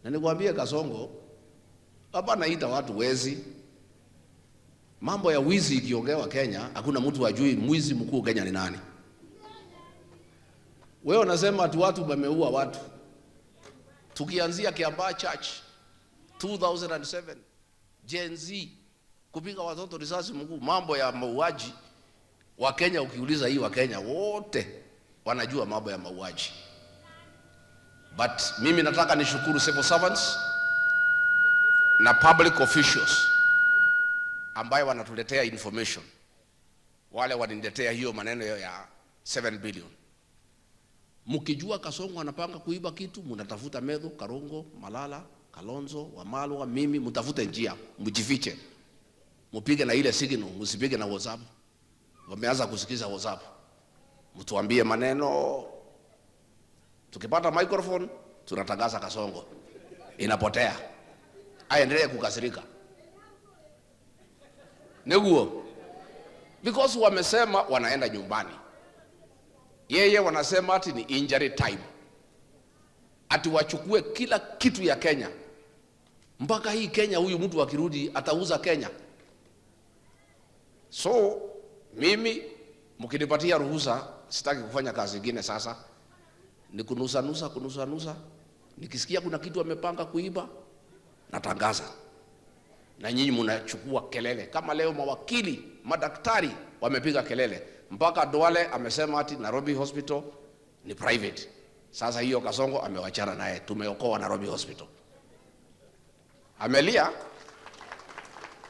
Na nikwambie Kasongo, hapa naita watu wezi. Mambo ya wizi ikiongewa Kenya, hakuna mtu ajui mwizi mkuu Kenya ni nani. Wewe unasema ati watu wameua watu. Tukianzia Kiambaa Church 2007, Gen Z kupiga watoto risasi mkuu, mambo ya mauaji wa Kenya. Ukiuliza hii wa Kenya wote wanajua mambo ya mauaji. But mimi nataka nishukuru civil servants na public officials ambayo wanatuletea information. Wale waniletea hiyo maneno ya 7 billion. Mkijua Kasongo anapanga kuiba kitu, mnatafuta Medho, Karongo, Malala, Kalonzo, Wamalwa, mimi, mtafute njia, mjifiche. Mpige na ile signal, msipige na WhatsApp. Wameanza kusikiza WhatsApp. Mtuambie maneno. Tukipata microphone, tunatangaza Kasongo. Inapotea. Aendelee kukasirika. Neguo. Because wamesema wanaenda nyumbani. Yeye wanasema ati ni injury time. Ati wachukue kila kitu ya Kenya. Mpaka hii Kenya huyu mtu akirudi atauza Kenya. So mimi mkinipatia ruhusa, sitaki kufanya kazi nyingine sasa. Ni kunusa. Nikisikia kuna kitu amepanga kuiba, natangaza. Na nyinyi mnachukua kelele. Kama leo mawakili, madaktari wamepiga kelele. Mpaka Duale amesema ati Nairobi Hospital ni private. Sasa hiyo Kasongo amewachana naye. Tumeokoa Nairobi Hospital. Amelia